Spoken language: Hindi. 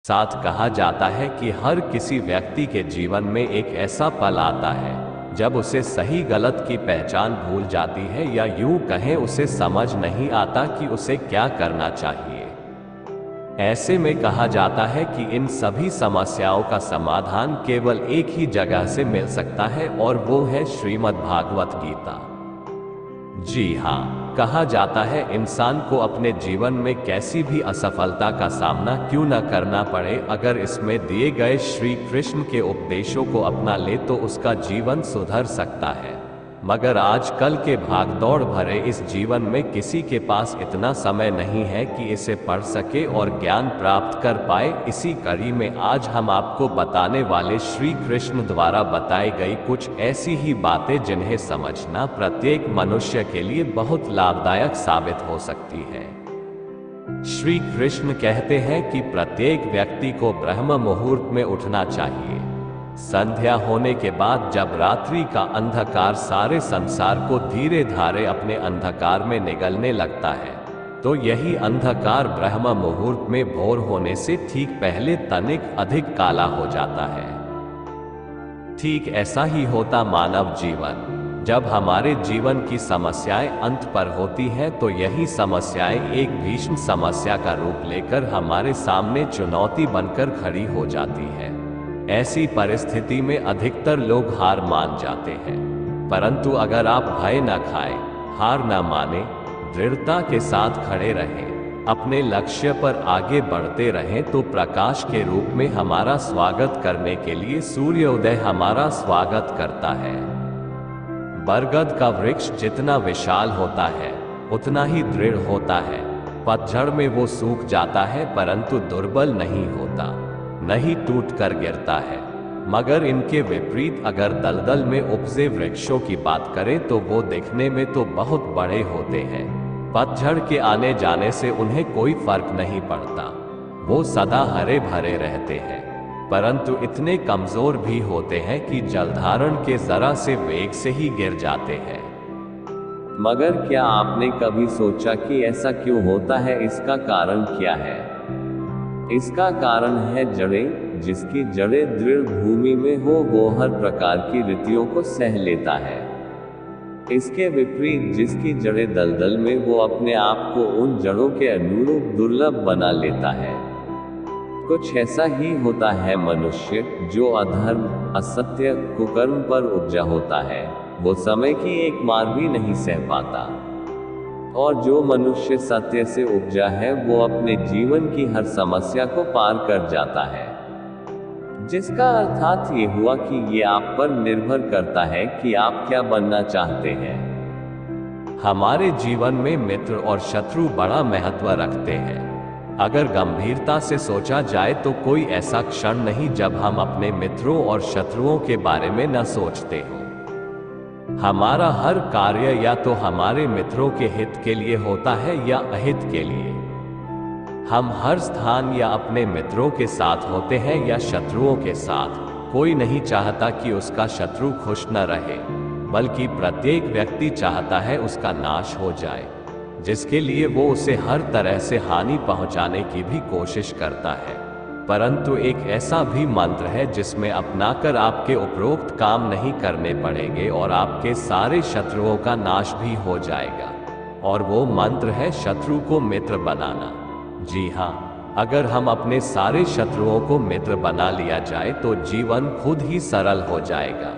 साथ कहा जाता है कि हर किसी व्यक्ति के जीवन में एक ऐसा पल आता है जब उसे सही गलत की पहचान भूल जाती है, या यूं कहें उसे समझ नहीं आता कि उसे क्या करना चाहिए। ऐसे में कहा जाता है कि इन सभी समस्याओं का समाधान केवल एक ही जगह से मिल सकता है, और वो है श्रीमद् भागवत गीता। जी हाँ, कहा जाता है इंसान को अपने जीवन में कैसी भी असफलता का सामना क्यों न करना पड़े, अगर इसमें दिए गए श्री कृष्ण के उपदेशों को अपना ले तो उसका जीवन सुधर सकता है। मगर आजकल के भागदौड़ भरे इस जीवन में किसी के पास इतना समय नहीं है कि इसे पढ़ सके और ज्ञान प्राप्त कर पाए। इसी कड़ी में आज हम आपको बताने वाले श्री कृष्ण द्वारा बताई गई कुछ ऐसी ही बातें जिन्हें समझना प्रत्येक मनुष्य के लिए बहुत लाभदायक साबित हो सकती है। श्री कृष्ण कहते हैं कि प्रत्येक व्यक्ति को ब्रह्म मुहूर्त में उठना चाहिए। संध्या होने के बाद जब रात्रि का अंधकार सारे संसार को धीरे धारे अपने अंधकार में निगलने लगता है, तो यही अंधकार ब्रह्म मुहूर्त में भोर होने से ठीक पहले तनिक अधिक काला हो जाता है। ठीक ऐसा ही होता मानव जीवन। जब हमारे जीवन की समस्याएं अंत पर होती हैं, तो यही समस्याएं एक भीषण समस्या का रूप लेकर हमारे सामने चुनौती बनकर खड़ी हो जाती है। ऐसी परिस्थिति में अधिकतर लोग हार मान जाते हैं, परंतु अगर आप भय न खाएं, हार न माने, दृढ़ता के साथ खड़े रहें, अपने लक्ष्य पर आगे बढ़ते रहें, तो प्रकाश के रूप में हमारा स्वागत करने के लिए सूर्योदय हमारा स्वागत करता है। बरगद का वृक्ष जितना विशाल होता है उतना ही दृढ़ होता है। पतझड़ में वो सूख जाता है, परंतु दुर्बल नहीं होता, नहीं टूट कर गिरता है। मगर इनके विपरीत अगर दलदल में उपजे वृक्षों की बात करें तो वो दिखने में तो बहुत बड़े होते हैं। पतझड़ के आने जाने से उन्हें कोई फर्क नहीं पड़ता, वो सदा हरे भरे रहते हैं, परंतु इतने कमजोर भी होते हैं कि जलधारण के जरा से वेग से ही गिर जाते हैं। मगर क्या आपने कभी सोचा कि ऐसा क्यों होता है? इसका कारण क्या है? इसका कारण है जड़ें। जिसकी जड़ें दृढ़ भूमि में हो वो हर प्रकार की ऋतुओं को सह लेता है। इसके विपरीत जिसकी जड़ें दलदल में, वो अपने आप को उन जड़ों के अनुरूप दुर्लभ बना लेता है। कुछ ऐसा ही होता है मनुष्य जो अधर्म, असत्य, कुकर्म पर उपजा होता है, वो समय की एक मार भी नहीं सह पाता। और जो मनुष्य सत्य से उपजा है वो अपने जीवन की हर समस्या को पार कर जाता है। जिसका अर्थात ये हुआ कि ये आप पर निर्भर करता है कि आप क्या बनना चाहते हैं। हमारे जीवन में मित्र और शत्रु बड़ा महत्व रखते हैं। अगर गंभीरता से सोचा जाए तो कोई ऐसा क्षण नहीं जब हम अपने मित्रों और शत्रुओं के बारे में न सोचते हो। हमारा हर कार्य या तो हमारे मित्रों के हित के लिए होता है या अहित के लिए। हम हर स्थान या अपने मित्रों के साथ होते हैं या शत्रुओं के साथ। कोई नहीं चाहता कि उसका शत्रु खुश न रहे, बल्कि प्रत्येक व्यक्ति चाहता है उसका नाश हो जाए, जिसके लिए वो उसे हर तरह से हानि पहुंचाने की भी कोशिश करता है। परंतु एक ऐसा भी मंत्र है जिसमें अपनाकर आपके उपरोक्त काम नहीं करने पड़ेंगे और आपके सारे शत्रुओं का नाश भी हो जाएगा, और वो मंत्र है शत्रु को मित्र बनाना। जी हाँ, अगर हम अपने सारे शत्रुओं को मित्र बना लिया जाए तो जीवन खुद ही सरल हो जाएगा।